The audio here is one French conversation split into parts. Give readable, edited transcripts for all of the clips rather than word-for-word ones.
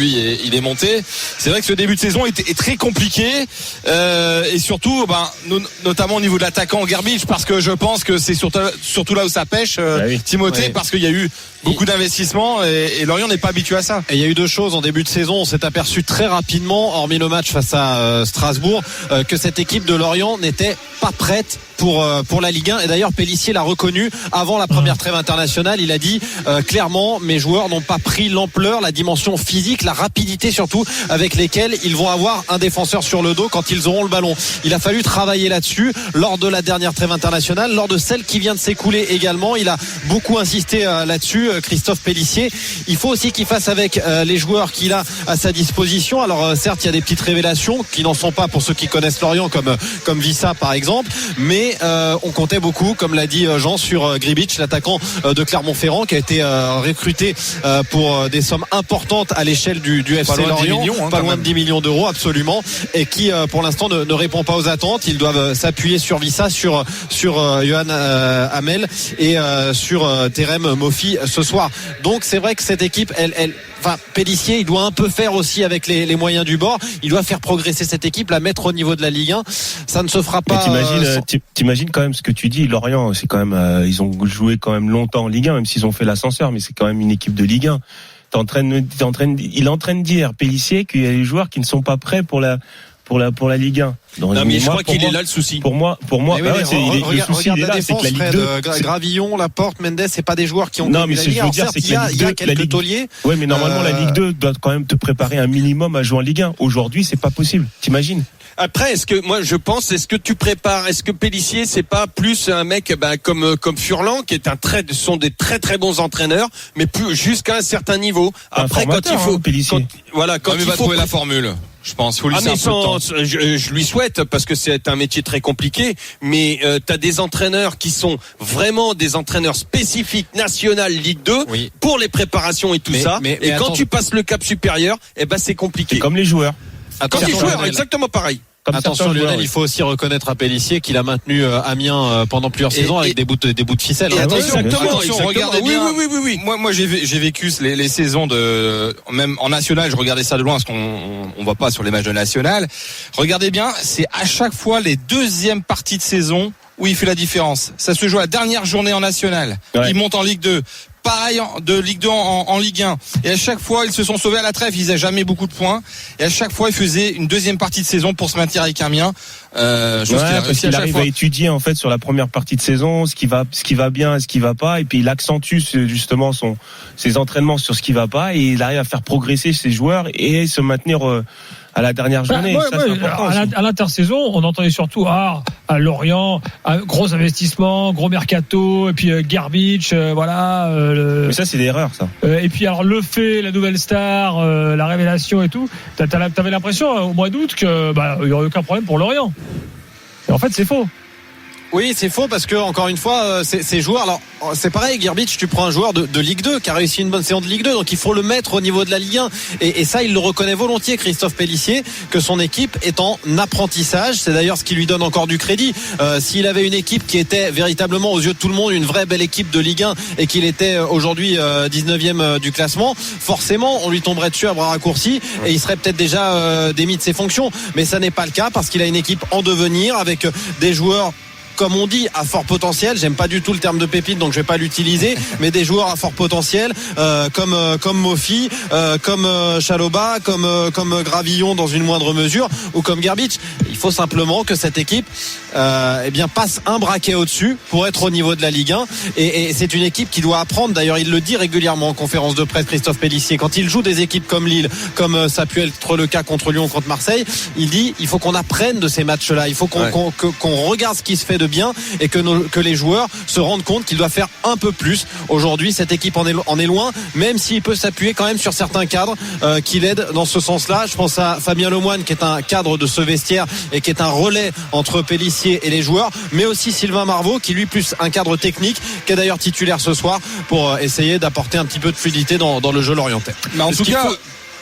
Lui, il est monté. C'est vrai que ce début de saison est très compliqué et surtout, notamment au niveau de l'attaquant Garbage, parce que je pense que c'est surtout là où ça pêche, Timothée, parce qu'il y a eu beaucoup d'investissements et Lorient n'est pas habitué à ça. Et il y a eu deux choses en début de saison. On s'est aperçu très rapidement, hormis le match face à Strasbourg, que cette équipe de Lorient n'était pas prête pour la Ligue 1. Et d'ailleurs, Pélissier l'a reconnu avant la première trêve internationale. Il a dit clairement, mes joueurs n'ont pas pris l'ampleur, la dimension physique, la rapidité surtout, avec lesquelles ils vont avoir un défenseur sur le dos quand ils auront le ballon. Il a fallu travailler là-dessus lors de la dernière trêve internationale, lors de celle qui vient de s'écouler également. Il a beaucoup insisté là-dessus, Christophe Pélissier. Il faut aussi qu'il fasse avec les joueurs qu'il a à sa disposition. Alors certes, il y a des petites révélations qui n'en sont pas pour ceux qui connaissent Lorient, comme Vissa par exemple, mais on comptait beaucoup, comme l'a dit Jean, sur Grbić, l'attaquant de Clermont-Ferrand, qui a été recruté pour des sommes importantes à l'échelle du FC Lorient, pas loin de 10 millions d'euros, absolument, et qui pour l'instant ne répond pas aux attentes. Ils doivent s'appuyer sur Vissa, sur Johan Hamel et sur Terem Mofi ce soir. Donc c'est vrai que cette équipe, Pélissier, il doit un peu faire aussi avec les moyens du bord. Il doit faire progresser cette équipe, la mettre au niveau de la Ligue 1. Ça ne se fera pas. T'imagines quand même ce que tu dis. Lorient, c'est quand même, ils ont joué quand même longtemps en Ligue 1, même s'ils ont fait l'ascenseur, mais c'est quand même une équipe de Ligue 1. Il est en train de dire, Pélissier, qu'il y a des joueurs qui ne sont pas prêts pour la Ligue 1. Non, mais je crois qu'il est là le souci. Pour moi, le souci il est là, c'est que la Ligue 2, Gravillon, Laporte, Mendes, c'est pas des joueurs qui ont. Non, mais ce que je veux dire, c'est que il y a quelques tauliers. Ouais, mais normalement la Ligue 2 doit quand même te préparer un minimum à jouer en Ligue 1. Aujourd'hui, c'est pas possible. T'imagines? Après, est-ce que tu prépares, est-ce que Pélissier, c'est pas plus un mec, comme Furlan, qui est sont des très très bons entraîneurs, mais plus jusqu'à un certain niveau. Après, quand il faut, quand il va trouver la formule. Je pense, faut lui laisser un peu de temps. Je lui souhaite, parce que c'est un métier très compliqué, mais t'as des entraîneurs qui sont vraiment des entraîneurs spécifiques national Ligue 2 pour les préparations et tout ça. Mais quand tu passes le cap supérieur, c'est compliqué. C'est comme les joueurs. Comme les joueurs, exactement pareil. Attention Lionel, il faut aussi reconnaître à Pélissier qu'il a maintenu Amiens pendant plusieurs saisons avec des bouts de ficelle. Exactement. Regardez bien. Oui. Moi j'ai vécu les saisons même en national, je regardais ça de loin parce qu'on voit pas sur les matchs de national. Regardez bien, c'est à chaque fois les deuxièmes parties de saison où il fait la différence. Ça se joue à la dernière journée en national. Il monte en Ligue 2. Pareil de Ligue 2 en Ligue 1. Et à chaque fois, ils se sont sauvés à la trêve. Ils n'avaient jamais beaucoup de points. Et à chaque fois, ils faisaient une deuxième partie de saison pour se maintenir avec Amiens. Parce qu'il arrive à étudier en fait sur la première partie de saison ce qui va bien et ce qui va pas, et puis il accentue justement ses entraînements sur ce qui va pas, et il arrive à faire progresser ses joueurs et se maintenir à la dernière journée. À l'intersaison, on entendait surtout à Lorient, gros investissement, gros mercato, et puis Garbage, Mais ça, c'est des erreurs, ça. Et puis alors la nouvelle star, la révélation et tout. T'avais l'impression au mois d'août que il y aurait aucun problème pour Lorient. Et en fait, c'est faux. Oui, c'est faux parce que encore une fois, ces joueurs. Alors, c'est pareil, Garbage, tu prends un joueur de Ligue 2 qui a réussi une bonne saison de Ligue 2, donc il faut le mettre au niveau de la Ligue 1. Et ça, il le reconnaît volontiers, Christophe Pélissier, que son équipe est en apprentissage. C'est d'ailleurs ce qui lui donne encore du crédit. S'il avait une équipe qui était véritablement aux yeux de tout le monde une vraie belle équipe de Ligue 1 et qu'il était aujourd'hui 19e du classement, forcément, on lui tomberait dessus à bras raccourcis et il serait peut-être déjà démis de ses fonctions. Mais ça n'est pas le cas parce qu'il a une équipe en devenir avec des joueurs, comme on dit, à fort potentiel. J'aime pas du tout le terme de pépite, donc je vais pas l'utiliser, mais des joueurs à fort potentiel, comme Mofi, comme Chalobah, comme Gravillon dans une moindre mesure, ou comme Garbage. Il faut simplement que cette équipe passe un braquet au-dessus pour être au niveau de la Ligue 1, et c'est une équipe qui doit apprendre. D'ailleurs, il le dit régulièrement en conférence de presse, Christophe Pélissier, quand il joue des équipes comme Lille, comme ça a pu être le cas contre Lyon, contre Marseille, il dit il faut qu'on apprenne de ces matchs-là, il faut qu'on regarde ce qui se fait de bien et que les joueurs se rendent compte qu'ils doivent faire un peu plus. Aujourd'hui, cette équipe en est loin, même s'il peut s'appuyer quand même sur certains cadres qui l'aident dans ce sens-là. Je pense à Fabien Lemoine, qui est un cadre de ce vestiaire et qui est un relais entre Pélissier et les joueurs, mais aussi Sylvain Marveau, qui lui plus un cadre technique, qui est d'ailleurs titulaire ce soir pour essayer d'apporter un petit peu de fluidité dans le jeu lorientais. Mais en tout cas,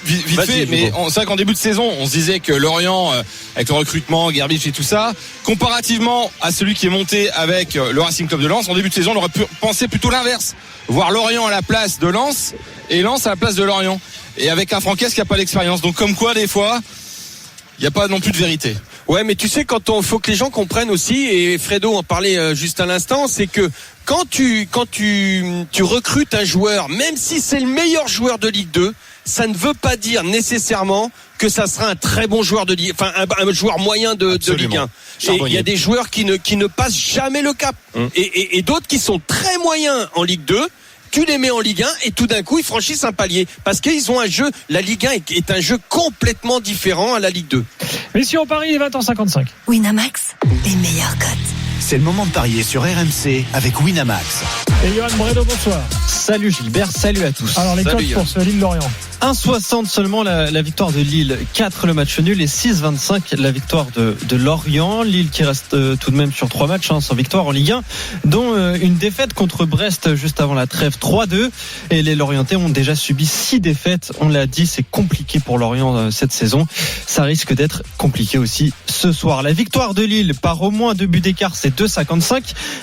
vite fait, mais c'est vrai qu'en début de saison, on se disait que Lorient, avec le recrutement, Gerbich et tout ça, comparativement à celui qui est monté avec le Racing Club de Lens, en début de saison, on aurait pu penser plutôt l'inverse. Voir Lorient à la place de Lens et Lens à la place de Lorient. Et avec un Francaise qui n'a pas d'expérience. Donc comme quoi, des fois, il n'y a pas non plus de vérité. Ouais, mais tu sais, faut que les gens comprennent aussi, et Fredo en parlait juste à l'instant, c'est que quand tu recrutes un joueur, même si c'est le meilleur joueur de Ligue 2, ça ne veut pas dire nécessairement que ça sera un très bon joueur de Ligue, enfin un joueur moyen de Ligue 1. Et il y a des joueurs qui ne passent jamais le cap, et d'autres qui sont très moyens en Ligue 2. Tu les mets en Ligue 1 et tout d'un coup ils franchissent un palier parce qu'ils ont un jeu. La Ligue 1 est un jeu complètement différent à la Ligue 2. Mais si on parie les 20h55. Winamax, les meilleurs cotes. C'est le moment de parier sur RMC avec Winamax. Et Johan Bredo, bonsoir. Salut Gilbert, salut à tous. Alors les cotes pour ce Lille-Lorient. 1,60 seulement la victoire de Lille, 4 le match nul et 6,25 la victoire de Lorient. Lille qui reste tout de même sur 3 matchs sans victoire en Ligue 1, dont une défaite contre Brest juste avant la trêve 3-2. Et les Lorientais ont déjà subi 6 défaites. On l'a dit, c'est compliqué pour Lorient cette saison. Ça risque d'être compliqué aussi ce soir. La victoire de Lille par au moins 2 buts d'écart, c'est 2,55.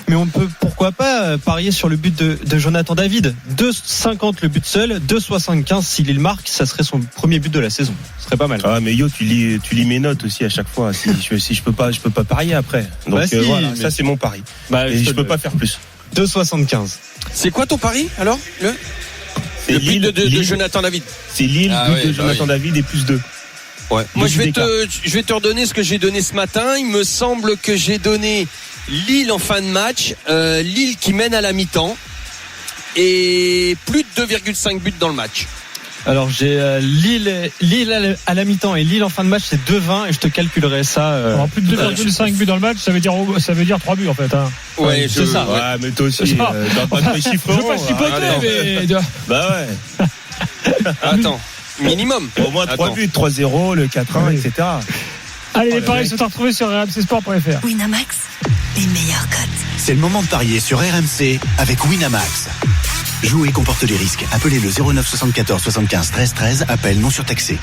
Mais on peut pourquoi pas parier sur le but de Jonathan David. 2,50 le but seul, 2,75 si Lille marque, ça serait son premier but de la saison. Ce serait pas mal. Ah mais tu lis mes notes aussi à chaque fois. Si je peux pas parier après. Donc voilà, mais ça c'est mon pari. Et je peux pas faire plus. 2,75. C'est quoi ton pari alors? Le but de Jonathan David. C'est Lille, but de Jonathan David et plus 2. Ouais. Moi je vais te redonner ce que j'ai donné ce matin. Il me semble que j'ai donné Lille en fin de match, Lille qui mène à la mi-temps et plus de 2,5 buts dans le match. Alors j'ai Lille à la mi-temps et Lille en fin de match, c'est 2,20 et je te calculerai ça. Alors plus de 2,5 buts dans le match, ça veut dire 3 buts en fait. Hein. Ouais, c'est ça. Ouais, mais toi aussi, dans pas de chiffres. Je veux pas chipoter, mais. Bah ouais. Attends, minimum. Au moins 3 buts, 3-0, le 4-1, etc. Allez, les paris sont à retrouver sur rmcsport.fr. Winamax, les meilleurs cotes. C'est le moment de parier sur RMC avec Winamax. Jouer comporte les risques. Appelez le 09 74 75 13 13. Appel non surtaxé.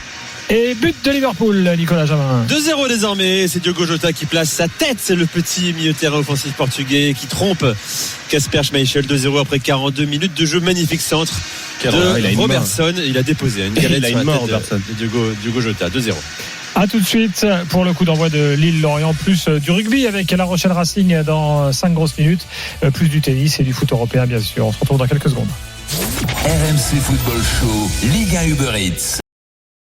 Et but de Liverpool, Nicolas Jamin. 2-0 désormais, c'est Diogo Jota qui place sa tête, c'est le petit milieu de terrain offensif portugais qui trompe Kasper Schmeichel. 2-0 après 42 minutes de jeu, magnifique centre de Robertson. Il a déposé une galette sur la tête de Diogo Jota. 2-0. A tout de suite pour le coup d'envoi de Lille-Lorient, plus du rugby avec La Rochelle Racing dans 5 grosses minutes, plus du tennis et du foot européen bien sûr. On se retrouve dans quelques secondes. RMC Football Show, Liga Uber Eats.